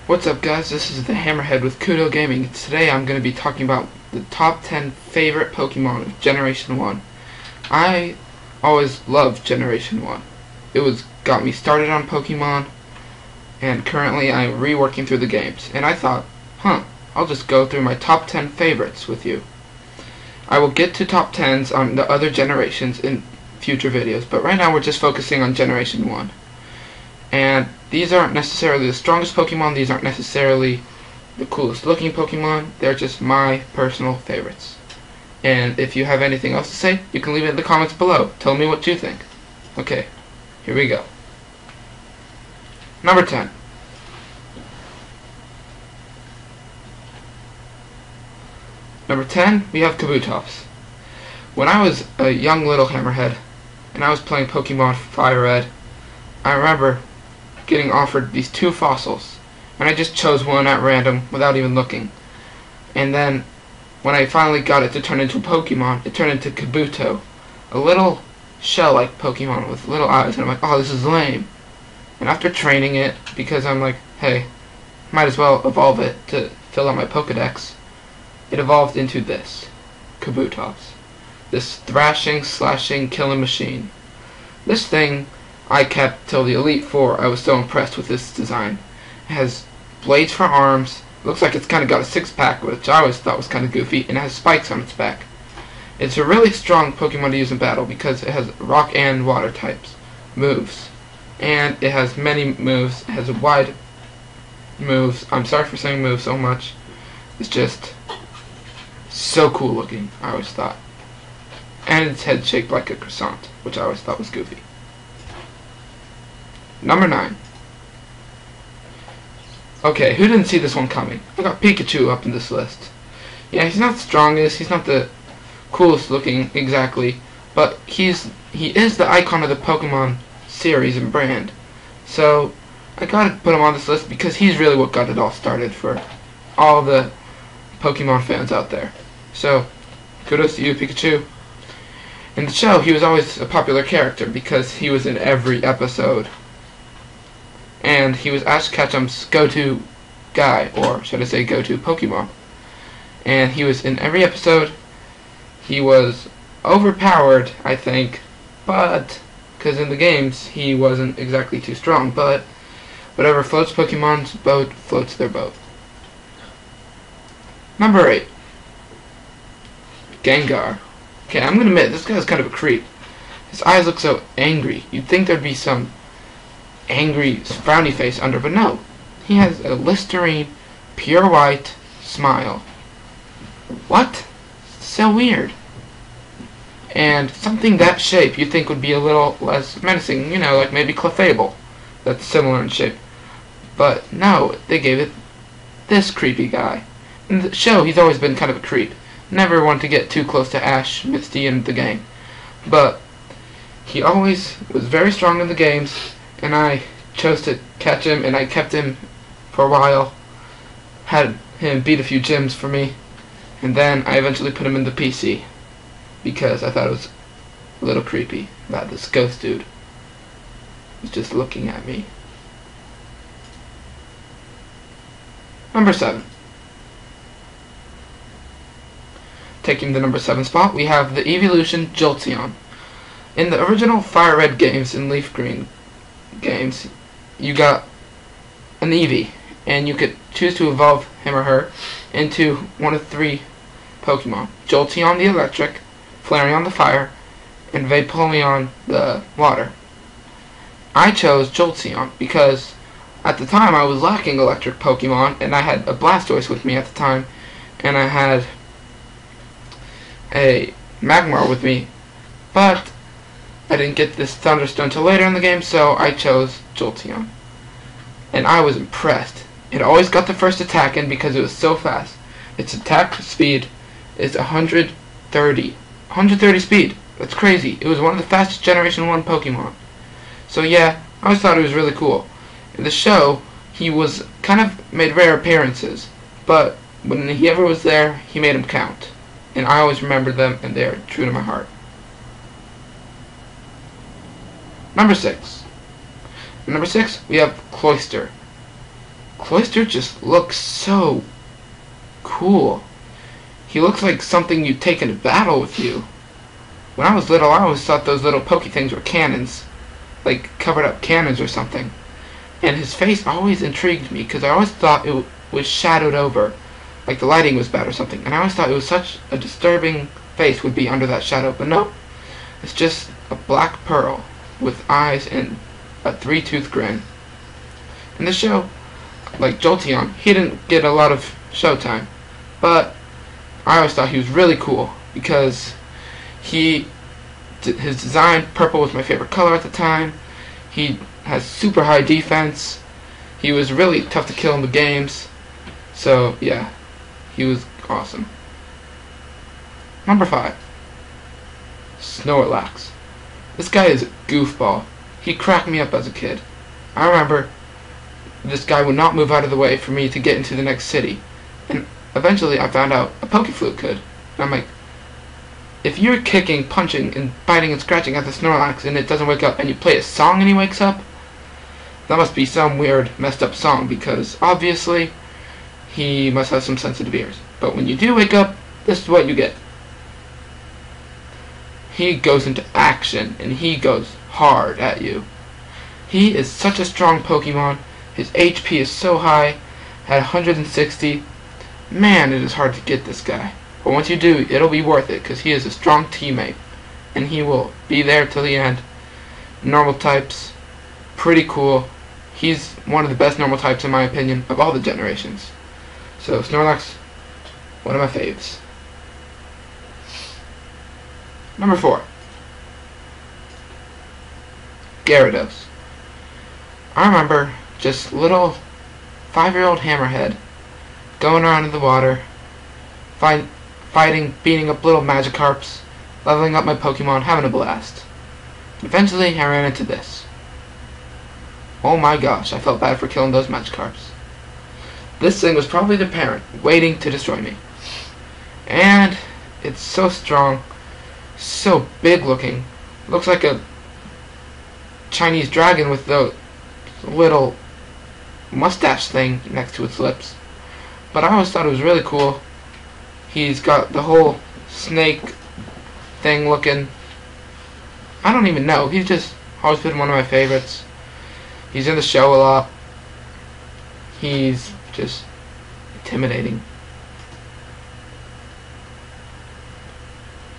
What's up, guys? This is the Hammerhead with Kudo Gaming. Today I'm going to be talking about the top 10 favorite Pokemon of Generation 1. I always loved Generation 1. It got me started on Pokemon, and currently I'm reworking through the games. And I thought, I'll just go through my top 10 favorites with you. I will get to top 10s on the other generations in future videos, but right now we're just focusing on Generation 1. And these aren't necessarily the strongest Pokemon, these aren't necessarily the coolest looking Pokemon, they're just my personal favorites. And if you have anything else to say, you can leave it in the comments below. Tell me what you think. Okay, here we go. Number 10. Number 10, we have Kabutops. When I was a young little Hammerhead, and I was playing Pokemon Fire Red, I remember getting offered these two fossils, and I just chose one at random without even looking. And then when I finally got it to turn into a Pokemon, it turned into Kabuto, a little shell-like Pokemon with little eyes, and I'm like, oh, this is lame. And after training it, because I'm like, hey, might as well evolve it to fill out my Pokedex, it evolved into this, Kabutops. This thrashing, slashing, killing machine. This thing I kept till the Elite Four. I was so impressed with this design. It has blades for arms, looks like it's kind of got a six-pack, which I always thought was kind of goofy, and it has spikes on its back. It's a really strong Pokemon to use in battle because it has rock and water types moves. And it has many moves, it has wide moves. I'm sorry for saying moves so much. It's just so cool looking, I always thought. And its head shaped like a croissant, which I always thought was goofy. Number 9. Okay, who didn't see this one coming? I got Pikachu up in this list. Yeah, he's not the strongest, he's not the coolest looking exactly, but he is the icon of the Pokemon series and brand. So I gotta put him on this list because he's really what got it all started for all the Pokemon fans out there. So kudos to you, Pikachu. In the show, he was always a popular character because he was in every episode. And he was Ash Ketchum's go-to guy, or should I say go-to Pokemon. And he was in every episode. He was overpowered, I think, but because in the games he wasn't exactly too strong, but whatever floats Pokemon's boat floats their boat. Number 8. Gengar. Okay, I'm gonna admit, this guy's kind of a creep. His eyes look so angry. You'd think there'd be some angry, frowny face under, but no. He has a Listerine, pure white smile. What? So weird. And something that shape you'd think would be a little less menacing, you know, like maybe Clefable. That's similar in shape. But no, they gave it this creepy guy. In the show, he's always been kind of a creep. Never wanted to get too close to Ash, Misty, and the gang. But he always was very strong in the games, and I chose to catch him, and I kept him for a while. Had him beat a few gyms for me, and then I eventually put him in the PC because I thought it was a little creepy that this ghost dude was just looking at me. Number 7. Taking the number 7 spot, we have the Evolution Jolteon. In the original Fire Red games and Leaf Green games, you got an Eevee, and you could choose to evolve him or her into one of 3 Pokemon. Jolteon the electric, Flareon the fire, and Vaporeon the water. I chose Jolteon because at the time I was lacking electric Pokemon, and I had a Blastoise with me at the time, and I had a Magmar with me, but I didn't get this Thunderstone until later in the game, so I chose Jolteon. And I was impressed. It always got the first attack in because it was so fast. Its attack speed is 130. 130 speed. That's crazy. It was one of the fastest Generation 1 Pokemon. So yeah, I always thought it was really cool. In the show, he was kind of made rare appearances, but when he ever was there, he made them count. And I always remember them, and they are true to my heart. Number 6. Number 6, we have Cloister. Cloister just looks so cool. He looks like something you'd take into battle with you. When I was little, I always thought those little pokey things were cannons. Like covered up cannons or something. And his face always intrigued me because I always thought it was shadowed over. Like the lighting was bad or something. And I always thought it was such a disturbing face would be under that shadow. But no, it's just a black pearl with eyes and a three-tooth grin. In the show, like Jolteon, he didn't get a lot of showtime. But I always thought he was really cool because his design, purple was my favorite color at the time. He has super high defense. He was really tough to kill in the games. So yeah, he was awesome. Number 5, Snorlax. This guy is a goofball. He cracked me up as a kid. I remember this guy would not move out of the way for me to get into the next city. And eventually I found out a Pokeflute could. And I'm like, if you're kicking, punching, and biting and scratching at the Snorlax and it doesn't wake up and you play a song and he wakes up, that must be some weird, messed up song because obviously he must have some sensitive ears. But when you do wake up, this is what you get. He goes into action and he goes hard at you. He is such a strong Pokemon. His HP is so high, at 160. Man, it is hard to get this guy. But once you do, it'll be worth it because he is a strong teammate. And he will be there till the end. Normal types, pretty cool. He's one of the best normal types in my opinion of all the generations. So Snorlax, one of my faves. Number 4, Gyarados. I remember just little 5-year-old hammerhead going around in the water, fighting, beating up little Magikarps, leveling up my Pokemon, having a blast. Eventually, I ran into this. Oh my gosh, I felt bad for killing those Magikarps. This thing was probably the parent, waiting to destroy me. And it's so strong, so big looking. Looks like a Chinese dragon with the little mustache thing next to its lips. But I always thought it was really cool. He's got the whole snake thing looking. I don't even know. He's just always been one of my favorites. He's in the show a lot. He's just intimidating.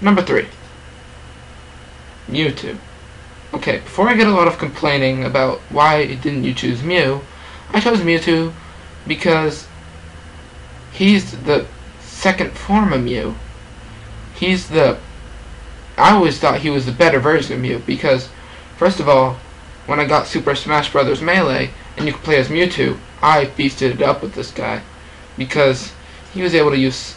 Number 3, Mewtwo. Okay, before I get a lot of complaining about why didn't you choose Mew, I chose Mewtwo because he's the second form of Mew. I always thought he was the better version of Mew because, first of all, when I got Super Smash Bros. Melee and you could play as Mewtwo, I beasted it up with this guy because he was able to use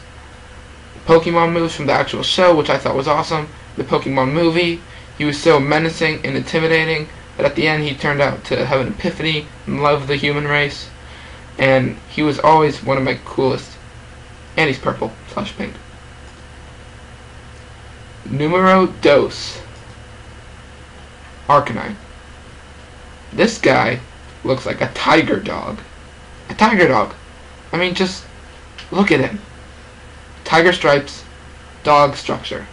Pokemon moves from the actual show, which I thought was awesome. The Pokemon movie, he was so menacing and intimidating that at the end he turned out to have an epiphany and love the human race. And he was always one of my coolest. And he's purple / pink. Numero dos, Arcanine. This guy looks like a tiger dog. A tiger dog. I mean, just look at him. Tiger stripes, dog structure.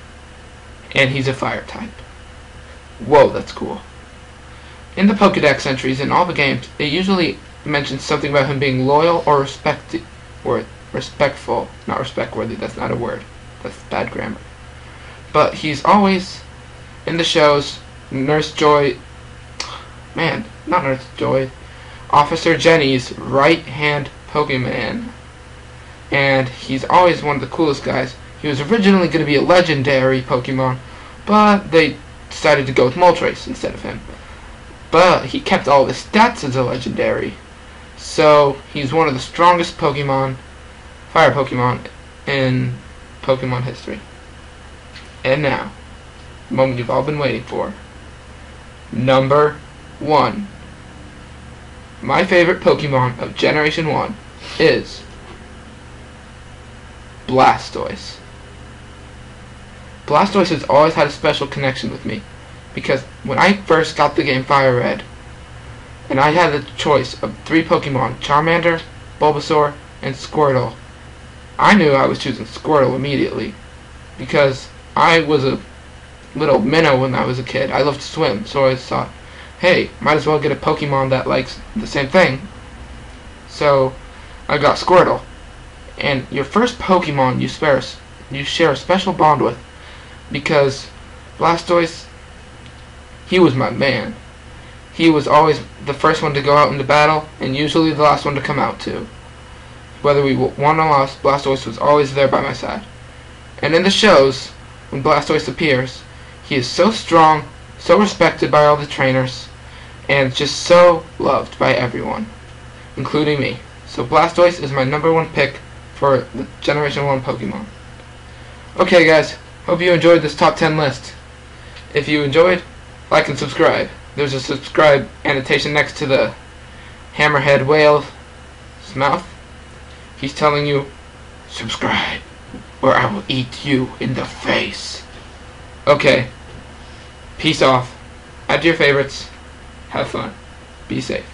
And he's a fire type. Whoa, that's cool. In the Pokédex entries in all the games, it usually mentions something about him being loyal or respectful. Not respect-worthy, that's not a word. That's bad grammar. But he's always, in the shows, Nurse Joy... Man, not Nurse Joy. Officer Jenny's right-hand Pokemon. And he's always one of the coolest guys. He was originally going to be a legendary Pokemon, but they decided to go with Moltres instead of him. But he kept all of his stats as a legendary. So he's one of the strongest Pokemon, fire Pokemon, in Pokemon history. And now, the moment you've all been waiting for. Number 1. My favorite Pokemon of Generation 1 is Blastoise. Blastoise has always had a special connection with me because when I first got the game Fire Red, and I had the choice of 3 Pokemon: Charmander, Bulbasaur, and Squirtle. I knew I was choosing Squirtle immediately because I was a little minnow when I was a kid. I loved to swim, so I thought, hey, might as well get a Pokemon that likes the same thing. So I got Squirtle. And your first Pokemon you share a special bond with, because Blastoise, he was my man. He was always the first one to go out into battle, and usually the last one to come out too. Whether we won or lost, Blastoise was always there by my side. And in the shows, when Blastoise appears, he is so strong, so respected by all the trainers, and just so loved by everyone, including me. So Blastoise is my #1 pick for the Generation 1 Pokemon. Okay guys, hope you enjoyed this top 10 list. If you enjoyed, like and subscribe. There's a subscribe annotation next to the hammerhead whale's mouth. He's telling you, subscribe, or I will eat you in the face. Okay, peace off. Add to your favorites. Have fun. Be safe.